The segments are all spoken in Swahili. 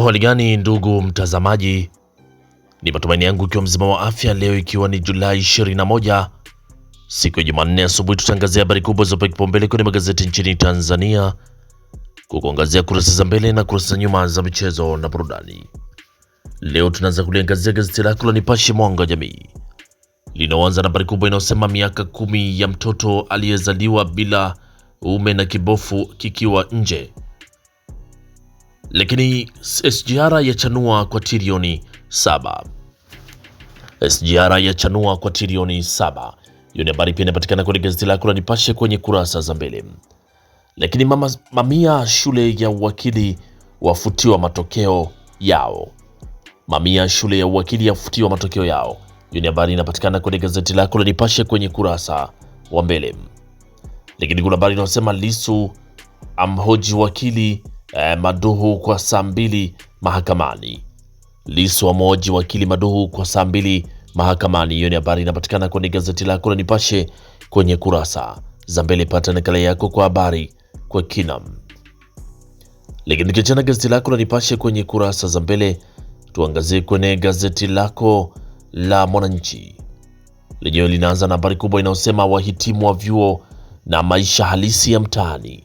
Hali gani ndugu mtazamaji, ni matumaini yangu ikiwa mzima wa afya. Leo ikiwa ni Julai 21 siku ya Jumanne asubuhi, tutangazia habari kubwa zopewa kipaumbele kwenye magazeti nchini Tanzania, kukuangazia kurasa za mbele na kurasa za nyuma za michezo na burudani. Leo tunaanza kuliangazia gazeti lako la Nipashe Mwanga wa Jamii linaoanza na habari kubwa inayosema miaka 10 ya mtoto aliyezaliwa bila uume na kibofu kikiwa nje. Lakini SGR yachanua kwa trilioni 7. SGR yachanua kwa trilioni 7. Hiyo ni habari pia inapatikana kwenye gazeti lako la Nipashe kwenye kurasa za mbele. Lakini mamia shule ya uwakili wafutiwa matokeo yao. Mamia shule ya uwakili yafutiwa matokeo yao. Hiyo ni habari inapatikana kwenye gazeti lako la Nipashe kwenye kurasa wa mbele. Lakini kuna habari inayosema Lissu amhoji wakili Maduhu kwa saa 2 mahakamani. Lissu amhoji wakili Maduhu kwa saa 2 mahakamani. Hiyo ni habari inapatikana kwenye gazeti lako la Nipashe kwenye kurasa za mbele. Pata nakala yako kwa habari kwa kina. Lakini kichana gazeti lako la Nipashe kwenye kurasa za mbele, tuangazie kwenye gazeti lako la Mwananchi lenyewe linaanza na habari kubwa inayosema wahitimu wa vyuo na maisha halisi ya mtaani.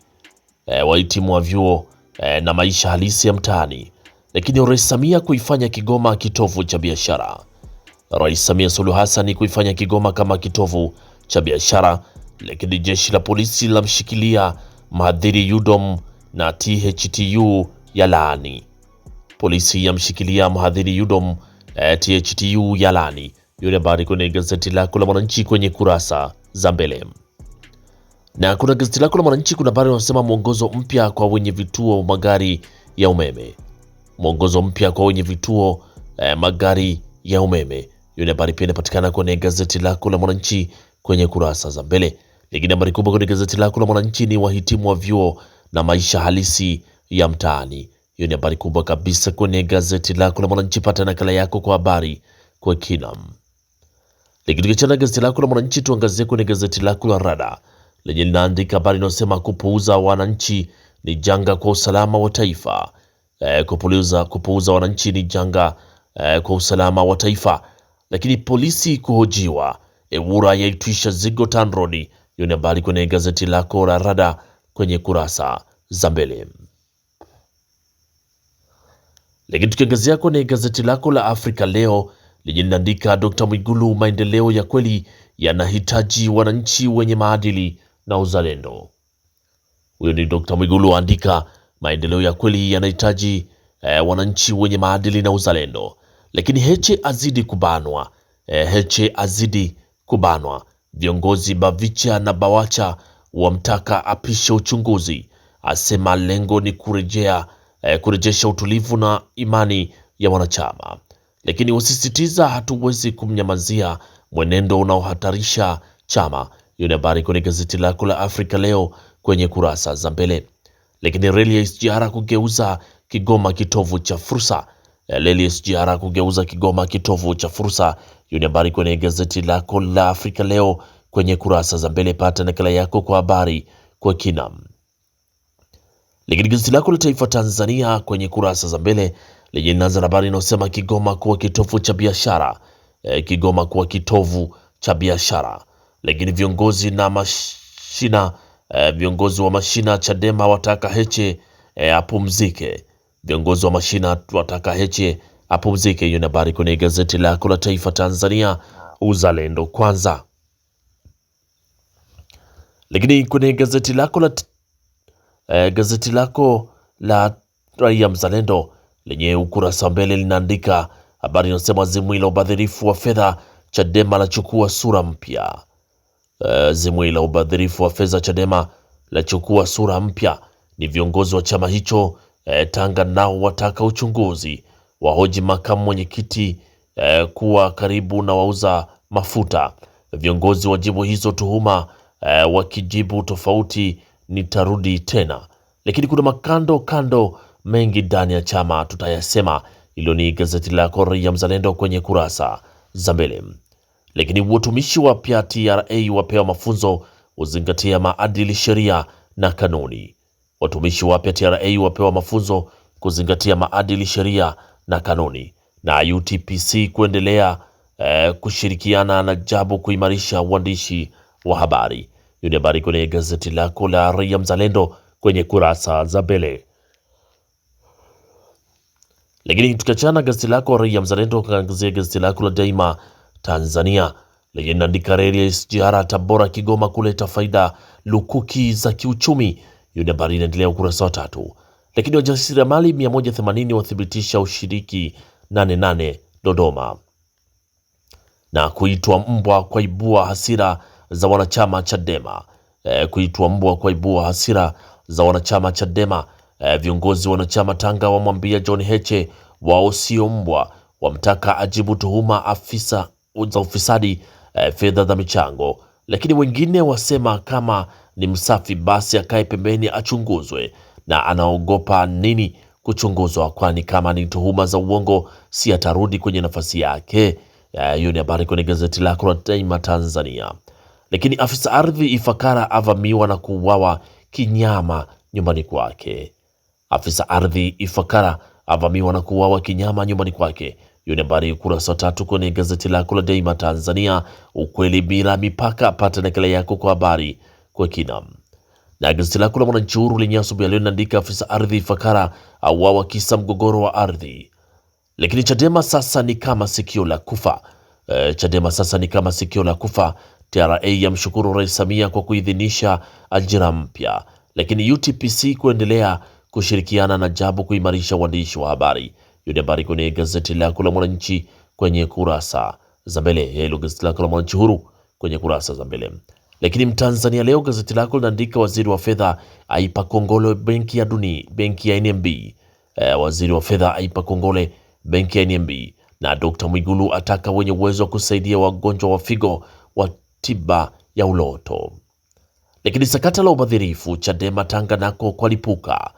Wahitimu wa vyuo na maisha halisi ya mtaani. Lakini Rais Samia kuifanya Kigoma kitovu cha biashara. Rais Samia Suluhu Hassan kuifanya Kigoma kama kitovu cha biashara. Lakini jeshi la polisi lamshikilia mhadhiri UDOM na THTU ya laani. Polisi yamshikilia mhadhiri UDOM, THTU ya laani. Hiyo habari kwenye gazeti lako la Mwananchi kwenye kurasa za mbele. Na kuna gazeti lako la Mwananchi kuna habari inasema mwongozo mpya kwa wenye vituo magari ya umeme. Mwongozo mpya kwa wenye vituo magari ya umeme. Hiyo habari pia inapatikana kwenye gazeti lako la Mwananchi kwenye kurasa za mbele. Lakini habari kubwa kwenye gazeti lako la Mwananchi ni wahitimu wa vyuo na maisha halisi ya mtaani. Hiyo ni habari kubwa kabisa kwenye gazeti lako la Mwananchi. Pata nakala yako kwa habari kwa kina. Lakini tukiachana gazeti lako la Mwananchi, tuangazie kwenye gazeti lako la Rada lenye linaandika habari inayosema kupuuza wananchi ni janga kwa usalama wa taifa. Kupuuza wananchi ni janga kwa usalama wa taifa. Lakini polisi kuhojiwa, Ewura yaitwisha zigo TANROADS. Hiyo ni habari kwenye gazeti lako la Rada kwenye kurasa za mbele. Lakini tukiangazia kwenye gazeti lako la Afrika Leo lenye linaandika Dr. Mwigulu, maendeleo ya kweli yanahitaji wananchi wenye maadili na uzalendo. Huyo ni Dr. Mwigulu andika maendeleo ya kweli yanahitaji wananchi wenye maadili na uzalendo. Lakini Heche azidi kubanwa. Heche azidi kubanwa. Viongozi Bavicha na Bawacha wamtaka apishe uchunguzi. Asema lengo ni kurejesha utulivu na imani ya wanachama. Lakini wasisitiza hatuwezi kumnyamazia mwenendo unaohatarisha chama. Hiyo ni habari kwenye gazeti lako la Afrika Leo kwenye kurasa za mbele. Lakini reli ya SGR kugeuza Kigoma kitovu cha fursa. Reli ya SGR kugeuza Kigoma kitovu cha fursa. Hiyo ni habari kwenye gazeti lako la Afrika Leo kwenye kurasa za mbele. Pata nakala yako kwa habari kwa kina. Lakini gazeti lako la Taifa Tanzania kwenye kurasa za mbele lenye linaanza na habari inayosema Kigoma kuwa kitovu cha biashara. Kigoma kuwa kitovu cha biashara. Lakini viongozi wa mashina Chadema wataka Heche apumzike. Viongozi wa mashina wataka Heche apumzike. Hiyo ni habari kwenye gazeti lako la Taifa Tanzania, uzalendo kwanza. Lakini kwenye gazeti lako la Raia Mzalendo lenye ukurasa wa mbele linaandika habari inasema zimwi la ubadhirifu wa fedha Chadema lachukua sura mpya. Zimwi la ubadhirifu wa fedha Chadema lachukua sura mpya. Ni viongozi wa chama hicho Tanga nao wataka uchunguzi. Wahoji makamu mwenyekiti kuwa karibu na wauza mafuta. Viongozi wajibu hizo tuhuma, wakijibu tofauti nitarudi tena. Lakini kuna makando mengi ndani ya chama tutayasema. Hilo ni gazeti lako Raia Mzalendo kwenye kurasa za mbele. Lakini watumishi wapya TRA wapewa mafunzo uzingatia maadili, sheria na kanuni. Watumishi wapya TRA wapewa mafunzo kuzingatia maadili, sheria na kanuni, na UTPC kuendelea kushirikiana na JABU kuimarisha uandishi wa habari. Hiyo ni habari kwenye gazeti lako la Raia Mzalendo kwenye kurasa za mbele. Lakini tukiachana gazeti lako Raia Mzalendo, kaangazia gazeti lako la Daima Tanzania lenye linaandika reli ya SGR Tabora Kigoma kuleta faida lukuki za kiuchumi. Hiyo ni habari inaendelea ukurasa wa 3. Lakini wajasiriamali 180 wathibitisha ushiriki 88 Dodoma. Na kuitwa mbwa kwaibua hasira za wanachama Chadema. Kuitwa mbwa kwaibua hasira za wanachama Chadema. Viongozi wanachama Tanga wamwambia John Heche wao sio mbwa, wamtaka ajibu tuhuma afisa za ufisadi, fedha za michango. Lakini wengine wasema kama ni msafi basi akae pembeni achunguzwe, na anaogopa nini kuchunguzwa, kwani kama ni tuhuma za uongo si atarudi kwenye nafasi yake. Hiyo ni habari kwenye gazeti lako la Daima Tanzania. Lakini afisa ardhi Ifakara avamiwa na kuuawa kinyama nyumbani kwake. Afisa ardhi Ifakara avamiwa na kuuawa kinyama nyumbani kwake. Hiyo ni habari ukurasa wa 3 kwenye gazeti lako la Daima Tanzania, ukweli bila mipaka. Pata nakala yako kwa habari kwa kina. Na gazeti lako la Mwananchi Huru lenye asubuhi leo linaandika afisa ardhi Ifakara auawa kisa mgogoro wa ardhi. Lakini Chadema sasa ni kama sikio la kufa. Chadema sasa ni kama sikio la kufa. TRA yamshukuru Rais Samia kwa kuidhinisha ajira mpya. Lakini UTPC kuendelea kushirikiana na JABU kuimarisha uandishi wa habari. Hiyo ni habari kwenye gazeti lako la Mwananchi kwenye kurasa za mbele. Hilo gazeti lako la Mwananchi Huru kwenye kurasa za mbele. Lakini Mtanzania leo gazeti lako linaandika waziri wa fedha aipa kongole benki ya dunia, benki ya NMB. Waziri wa fedha aipa kongole benki ya NMB. Na Dr. Mwigulu ataka wenye uwezo wa kusaidia wagonjwa wa figo wa tiba ya uloto. Lakini sakata la ubadhirifu Chadema Tanga nako kwalipuka.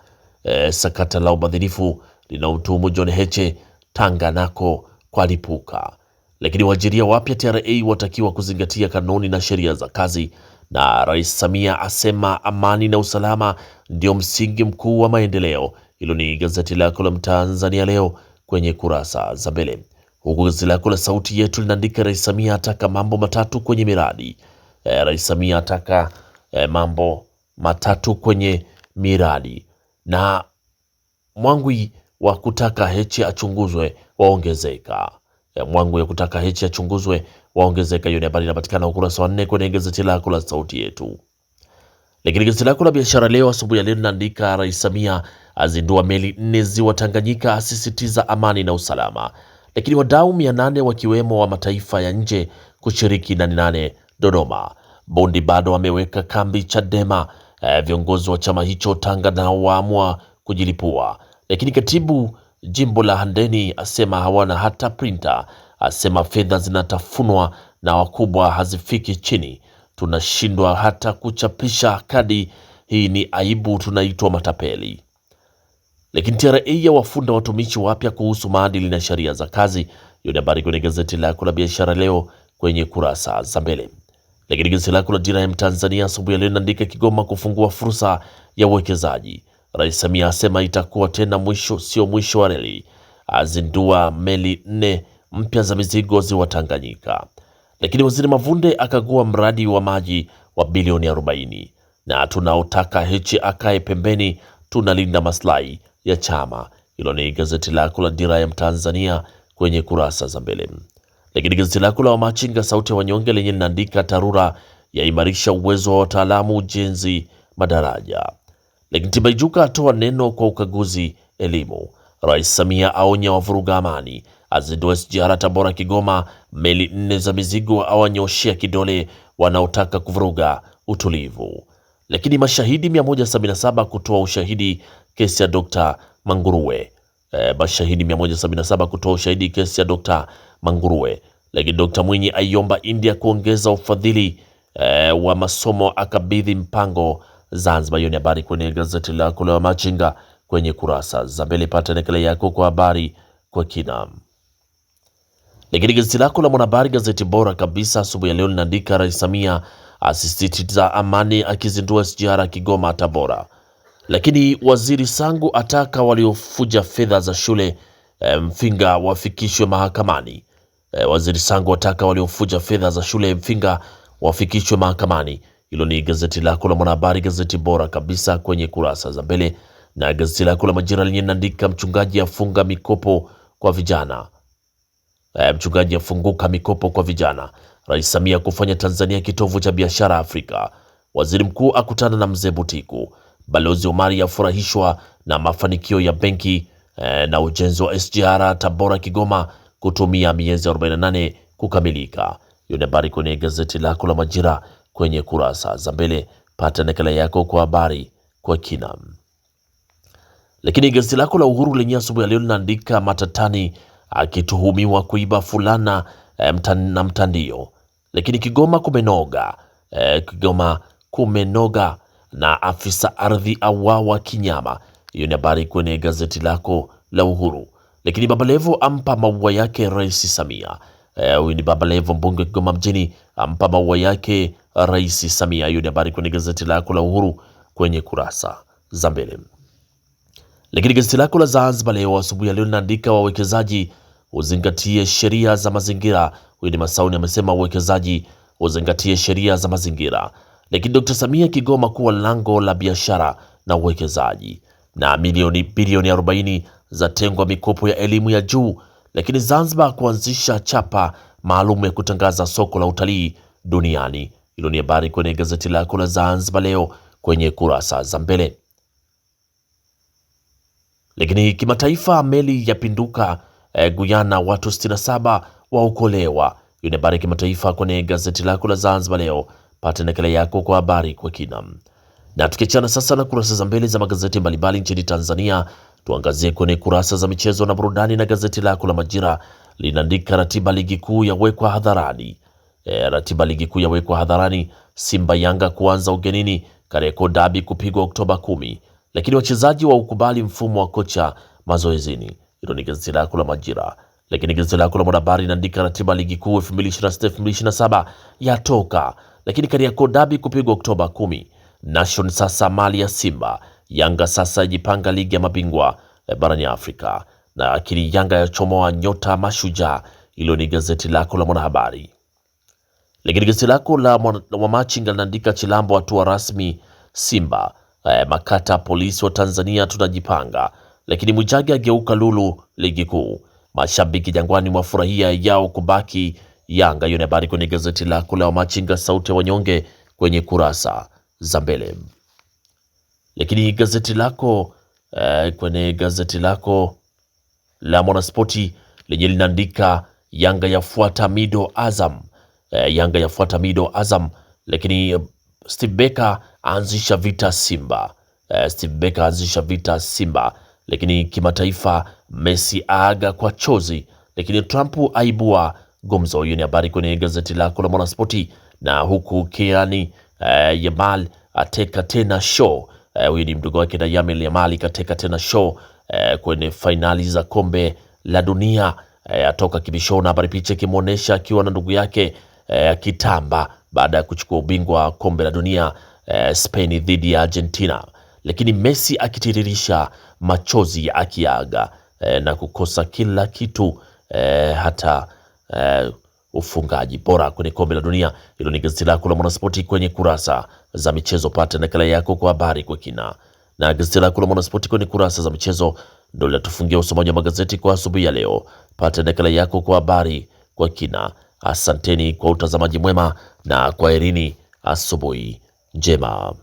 Sakata la ubadhirifu linautumu John Heche Tanga nako kwalipuka. Lakini waajiriwa wapya TRA watakiwa kuzingatia kanuni na sheria za kazi. Na Rais Samia asema amani na usalama ndio msingi mkuu wa maendeleo. Hilo ni gazeti lako la Mtanzania leo kwenye kurasa za mbele. Huku gazeti lako la Sauti Yetu linaandika Rais Samia ataka mambo matatu kwenye miradi. Rais Samia ataka mambo matatu kwenye miradi. Na mwangwi wa kutaka Heche achunguzwe waongezeka. Mwangwi wa kutaka Heche achunguzwe waongezeka. Hiyo ni habari inapatikana ukurasa wa 4 kwenye gazeti lako la Sauti Yetu. Lakini gazeti lako la Biashara leo asubuhi ya leo linaandika Rais Samia azindua meli 4 ziwa Tanganyika, asisitiza amani na usalama. Lakini wadau 800 wakiwemo wa mataifa ya nje kushiriki 8 Dodoma. Bondi bado wameweka kambi Chadema. Viongozi wa chama hicho Tanga nao waamua kujilipua. Lakini katibu jimbo la Handeni asema hawana hata printer, asema fedha zinatafunwa na wakubwa hazifiki chini, tunashindwa hata kuchapisha kadi, hii ni aibu, tunaitwa matapeli. Lakini TRA ya wafunda watumishi wapya kuhusu maadili na sheria za kazi. Hiyo ni habari kwenye gazeti lako la Biashara leo kwenye kurasa za mbele. Lakini gazeti lako la Dira ya Mtanzania asubuhi leo linaandika Kigoma kufungua fursa ya uwekezaji. Rais Samia asema itakuwa tena mwisho, sio mwisho wa reli. Azindua meli 4 mpya za mizigo ziwa Tanganyika. Lakini Waziri Mavunde akagua mradi wa maji wa bilioni 40. Na tunaotaka Heche akae pembeni, tunalinda maslahi ya chama. Hilo ni gazeti lako la Dira ya Mtanzania kwenye kurasa za mbele. Lakini gazeti lako la Wamachinga Sauti ya Wanyonge lenye linaandika TARURA yaimarisha uwezo wa wataalamu ujenzi madaraja. Lakini Tibaijuka atoa neno kwa ukaguzi elimu. Rais Samia aonya wavuruga amani. Azindua SGR Tabora Kigoma, meli 4 za mizigo awanyoshea kidole wanaotaka kuvuruga utulivu. Lakini mashahidi 177 kutoa ushahidi kesi ya Dr. Manguruwe. Mashahidi 177 kutoa ushahidi kesi ya Dr. Manguruwe. Lakini Dr. Mwinyi aiomba India kuongeza ufadhili wa masomo, akabidhi mpango Zanzibar. Hiyo ni habari kwenye gazeti lako la Machinga kwenye kurasa za mbele. Pata nakala yako kwa habari kwa kina. Lakini gazeti lako la Mwanahabari, gazeti bora kabisa asubuhi ya leo, linaandika Rais Samia asisitiza amani akizindua SGR Kigoma Tabora. Lakini waziri Sangu ataka waliofuja fedha za shule Mfinga wafikishwe mahakamani. Waziri Sangu ataka waliofuja fedha za shule Mfinga wafikishwe mahakamani. Hilo ni gazeti lako la Mwanahabari, gazeti bora kabisa kwenye kurasa za mbele, na gazeti lako la Majira lenye linaandika mchungaji afunga mikopo kwa vijana. Mchungaji afunguka mikopo kwa vijana. Rais Samia kufanya Tanzania kitovu cha biashara Afrika. Waziri mkuu akutana na mzee Butiku. Balozi Omari afurahishwa na mafanikio ya benki na ujenzi wa SGR Tabora Kigoma kutumia miezi 48 kukamilika. Hiyo ni habari kwenye gazeti lako la Majira kwenye kurasa za mbele. Pata nakala yako kwa habari kwa kina. Lakini gazeti lako la Uhuru lenye asubuhi ya leo linaandika matatani akituhumiwa kuiba fulana na mtandio. Lakini Kigoma kumenoga, Kigoma kumenoga na afisa ardhi auawa kinyama. Hiyo ni habari kwenye gazeti lako la Uhuru. Lakini Baba Levo ampa maua yake Rais Samia. Huyu ni Baba Levo, mbunge wa Kigoma mjini, ampa maua yake Rais Samia. Hiyo ni habari kwenye gazeti lako la Uhuru kwenye kurasa za mbele. Lakini gazeti lako la Zanzibar Leo asubuhi ya leo linaandika wawekezaji uzingatie sheria za mazingira. Huyu ni Masauni amesema uwekezaji uzingatie sheria za mazingira. Lakini Dr. Samia Kigoma kuwa lango la biashara na uwekezaji, na bilioni 40 za tengwa mikopo ya elimu ya juu. Lakini Zanzibar kuanzisha chapa maalum ya kutangaza soko la utalii duniani. Hilo ni habari kwenye gazeti lako la Zanzibar Leo kwenye kurasa za mbele. Lakini kimataifa, meli yapinduka Guyana, watu 67 waokolewa. Hiyo ni habari kimataifa kwenye gazeti lako la Zanzibar Leo. Pata nakala yako kwa habari kwa kina. Na tukiachana sasa na kurasa za mbele za magazeti mbalimbali nchini Tanzania, tuangazie kwenye kurasa za michezo na burudani, na gazeti lako la Majira linaandika ratiba ligi kuu yawekwa hadharani. Ratiba ligi kuu yawekwa hadharani. Simba Yanga kuanza ugenini, Kariakoo Derby kupigwa Oktoba 10. Lakini wachezaji wa ukubali mfumo wa kocha mazoezini. Hilo ni gazeti lako la Majira. Lakini gazeti lako la Mwanahabari linaandika ratiba ligi kuu 2026-2027 yatoka. Lakini Kariakoo Derby kupigwa Oktoba 10. Nation sasa mali ya Simba. Yanga sasa jipanga ligi ya mabingwa barani Afrika. Na akili Yanga ya chomoa nyota Mashujaa. Hilo ni gazeti lako la Mwanahabari. Lakini gazeti lako la Wamachinga linaandika Chilambo hatua rasmi Simba. Makata polisi wa Tanzania tunajipanga. Lakini Mwijage ageuka lulu ligi kuu. Mashabiki Jangwani wafurahia yao kubaki Yanga. Hiyo ni habari kwenye gazeti lako la Wamachinga sauti ya wanyonge kwenye kurasa za mbele. Lakini gazeti lako kwenye gazeti lako la Mwanaspoti lenye linaandika Yanga yafuata Mido Azam. Yanga yafuata Mido Azam. Lakini Steve Becker aanzisha vita Simba. Steve Becker aanzisha vita Simba. Lakini kimataifa, Messi aaga kwa chozi. Lakini Trump aibua gumzo. Hiyo ni habari kwenye gazeti lako la Mwanaspoti. Na huku Kylian Yamal ateka tena show. Huyu ni mdogo wake na Yamil Yamal kateka tena show kwenye fainali za kombe la dunia. Atoka kibishona, habari picha kimuonesha akiwa na ndugu yake kitamba baada ya kuchukua ubingwa kombe la dunia Spain dhidi ya Argentina. Lakini Messi akitiririsha machozi akiaga na kukosa kila kitu hata ufungaji bora kwenye kombe la dunia. Hilo ni gazeti lako la Mwanaspoti kwenye kurasa za michezo. Pata nakala yako kwa habari kwa kina. Na gazeti lako la Mwanaspoti kwenye kurasa za michezo ndio linatufungia usomaji wa magazeti kwa asubuhi ya leo. Pata nakala yako kwa habari kwa kina. Asanteni kwa utazamaji mwema na kwaherini, asubuhi njema.